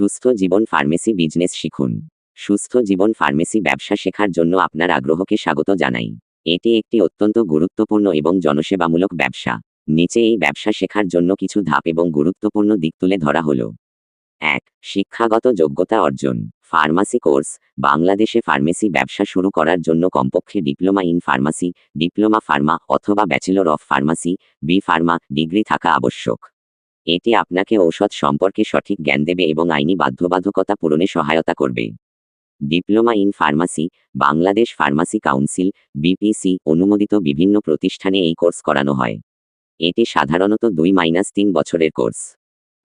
সুস্থ জীবন pharmacy business শিখুন। সুস্থ জীবন ফার্মেসি ব্যবসা শেখার জন্য আপনার আগ্রহকে স্বাগত জানাই। এটি একটি অত্যন্ত গুরুত্বপূর্ণ এবং জনসেবামূলক ব্যবসা। নিচে এই ব্যবসা শেখার জন্য কিছু ধাপ এবং গুরুত্বপূর্ণ দিক তুলে ধরা হলো। 1. শিক্ষাগত যোগ্যতা অর্জন। Pharmacy course. বাংলাদেশে ফার্মেসি ব্যবসা শুরু করার জন্য কমপক্ষে diploma in pharmacy, diploma pharma অথবা bachelor of pharmacy, B pharma degree থাকা আবশ্যক। এটি আপনাকে ঔষধ সম্পর্কে সঠিক জ্ঞান দেবে এবং আইনি বাধ্যবাধকতা পূরণে সহায়তা করবে। Diploma in pharmacy. Bangladesh pharmacy council BPC অনুমোদিত বিভিন্ন প্রতিষ্ঠানে এই কোর্স করানো হয়। এটি সাধারণত 2-3 বছরের কোর্স।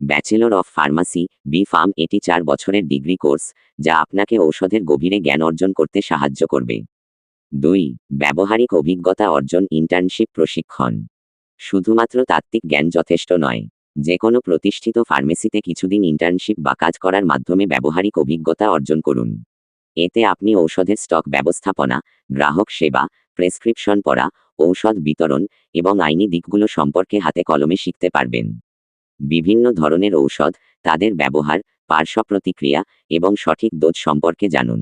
Bachelor of pharmacy B pharm এটি 4 বছরের ডিগ্রি কোর্স, যা আপনাকে ঔষধের গভীরে জ্ঞান অর্জন করতে সাহায্য করবে। 2. ব্যবহারিক অভিজ্ঞতা অর্জন ইন্টার্নশিপ প্রশিক্ষণ। শুধুমাত্র তাত্ত্বিক জ্ঞান যথেষ্ট নয়। যে কোনো প্রতিষ্ঠিত ফার্মেসিতে কিছুদিন ইন্টার্নশিপ বা কাজ করার মাধ্যমে ব্যবহারিক অভিজ্ঞতা অর্জন করুন। এতে আপনি ঔষধের স্টক ব্যবস্থাপনা, গ্রাহক সেবা, প্রেসক্রিপশন পড়া, ঔষধ বিতরণ এবং আইনি দিকগুলো সম্পর্কে হাতে কলমে শিখতে পারবেন। বিভিন্ন ধরনের ঔষধ, তাদের ব্যবহার, পার্শ্ব প্রতিক্রিয়া এবং সঠিক ডোজ সম্পর্কে জানুন।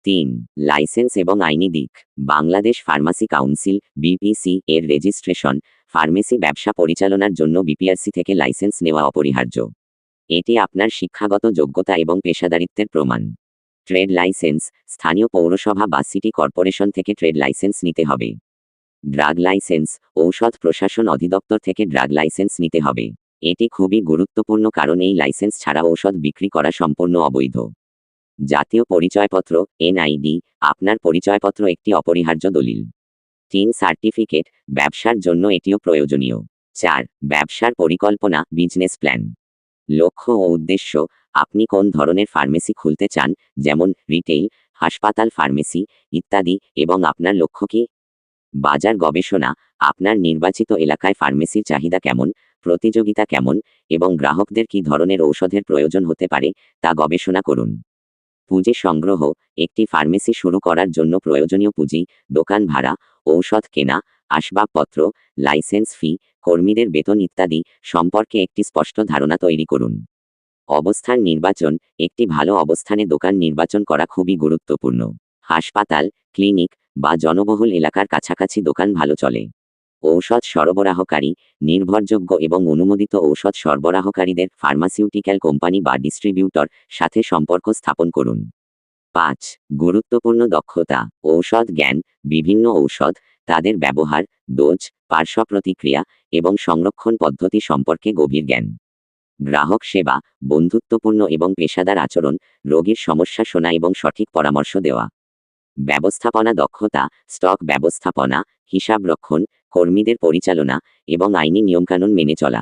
3. লাইসেন্স এবং আইনি দিক। বাংলাদেশ ফার্মাসি কাউন্সিল বিপিসি এর রেজিস্ট্রেশন, ফার্মেসি ব্যবসা পরিচালনার জন্য বিপিআরসি থেকে লাইসেন্স নেওয়া অপরিহার্য। এটি আপনার শিক্ষাগত যোগ্যতা এবং পেশাদারিত্বের প্রমাণ। Trade licence. স্থানীয় পৌরসভা বা সিটি কর্পোরেশন থেকে ট্রেড লাইসেন্স নিতে হবে। Drug licence. ঔষধ প্রশাসন অধিদপ্তর থেকে ড্রাগ লাইসেন্স নিতে হবে। এটি খুবই গুরুত্বপূর্ণ কারণ এই লাইসেন্স ছাড়া ঔষধ বিক্রি করা সম্পূর্ণ অবৈধ। জাতীয় পরিচয়পত্র এনআইডি। আপনার পরিচয়পত্র একটি অপরিহার্য দলিল। 3. সার্টিফিকেট। ব্যবসার জন্য এটিও প্রয়োজনীয়। 4. ব্যবসার পরিকল্পনা বিজনেস প্ল্যান। লক্ষ্য ও উদ্দেশ্য। আপনি কোন ধরনের ফার্মেসি খুলতে চান, যেমন রিটেইল, হাসপাতাল ফার্মেসি ইত্যাদি, এবং আপনার লক্ষ্য কী? বাজার গবেষণা। আপনার নির্বাচিত এলাকায় ফার্মেসির চাহিদা কেমন, প্রতিযোগিতা কেমন এবং গ্রাহকদের কী ধরনের ঔষধের প্রয়োজন হতে পারে তা গবেষণা করুন। পুঁজি সংগ্রহ। একটি ফার্মেসি শুরু করার জন্য প্রয়োজনীয় পুঁজি, দোকান ভাড়া, ঔষধ কেনা, আসবাবপত্র, লাইসেন্স ফি, কর্মীদের বেতন ইত্যাদি সম্পর্কে একটি স্পষ্ট ধারণা তৈরি করুন। অবস্থান নির্বাচন। একটি ভালো অবস্থানে দোকান নির্বাচন করা খুবই গুরুত্বপূর্ণ। হাসপাতাল, ক্লিনিক বা জনবহুল এলাকার কাছাকাছি দোকান ভালো চলে। ঔষধ সরবরাহকারী। নির্ভরযোগ্য এবং অনুমোদিত ঔষধ সরবরাহকারীদের ফার্মাসিউটিক্যাল কোম্পানি বা ডিস্ট্রিবিউটর সাথে সম্পর্ক স্থাপন করুন। 5. গুরুত্বপূর্ণ দক্ষতা। ঔষধ জ্ঞান। বিভিন্ন ঔষধ, তাদের ব্যবহার, ডোজ, পার্শ্ব প্রতিক্রিয়া এবং সংরক্ষণ পদ্ধতি সম্পর্কে গভীর জ্ঞান। গ্রাহক সেবা। বন্ধুত্বপূর্ণ এবং পেশাদার আচরণ, রোগীর সমস্যা শোনা এবং সঠিক পরামর্শ দেওয়া। ব্যবস্থাপনা দক্ষতা। স্টক ব্যবস্থাপনা, হিসাব রক্ষণ, কর্মীদের পরিচালনা এবং আইনি নিয়মকানুন মেনে চলা।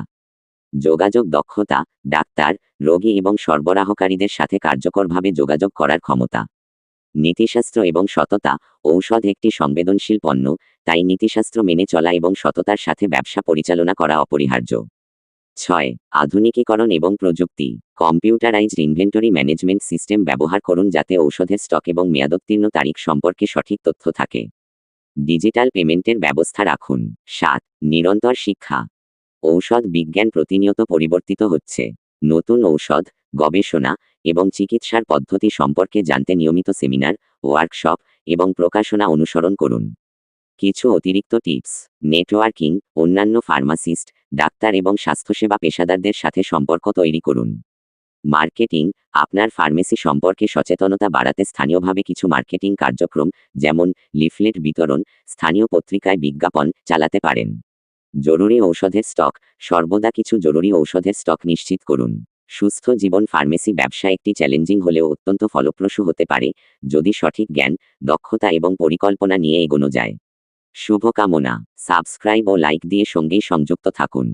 যোগাযোগ দক্ষতা। ডাক্তার, রোগী এবং সরবরাহকারীদের সাথে কার্যকরভাবে যোগাযোগ করার ক্ষমতা। নীতিশাস্ত্র এবং সততা। ঔষধ একটি সংবেদনশীল পণ্য, তাই নীতিশাস্ত্র মেনে চলা এবং সততার সাথে ব্যবসা পরিচালনা করা অপরিহার্য। 6. আধুনিকীকরণ এবং প্রযুক্তি। কম্পিউটারাইজড ইনভেন্টরি ম্যানেজমেন্ট সিস্টেম ব্যবহার করুন যাতে ঔষধের স্টক এবং মেয়াদোত্তীর্ণ তারিখ সম্পর্কে সঠিক তথ্য থাকে। ডিজিটাল পেমেন্টের ব্যবস্থা রাখুন। 7. নিরন্তর শিক্ষা। ঔষধ বিজ্ঞান প্রতিনিয়ত পরিবর্তিত হচ্ছে। নতুন ঔষধ, গবেষণা এবং চিকিৎসার পদ্ধতি সম্পর্কে জানতে নিয়মিত সেমিনার, ওয়ার্কশপ এবং প্রকাশনা অনুসরণ করুন। কিছু অতিরিক্ত টিপস। নেটওয়ার্কিং। অন্যান্য ফার্মাসিস্ট, ডাক্তার এবং স্বাস্থ্যসেবা পেশাদারদের সাথে সম্পর্ক তৈরি করুন। মার্কেটিং। আপনার ফার্মেসি সম্পর্কে সচেতনতা বাড়াতে স্থানীয়ভাবে কিছু মার্কেটিং কার্যক্রম, যেমন লিফলেট বিতরণ, স্থানীয় পত্রিকায় বিজ্ঞাপন চালাতে পারেন। জরুরি ঔষধের স্টক। সর্বদা কিছু জরুরি ঔষধের স্টক নিশ্চিত করুন। সুস্থ জীবন ফার্মেসি ব্যবসা একটি চ্যালেঞ্জিং হলেও অত্যন্ত ফলপ্রসূ হতে পারে, যদি সঠিক জ্ঞান, দক্ষতা এবং পরিকল্পনা নিয়ে এগোনো যায়। শুভকামনা। সাবস্ক্রাইব ও লাইক দিয়ে সঙ্গেই সংযুক্ত থাকুন।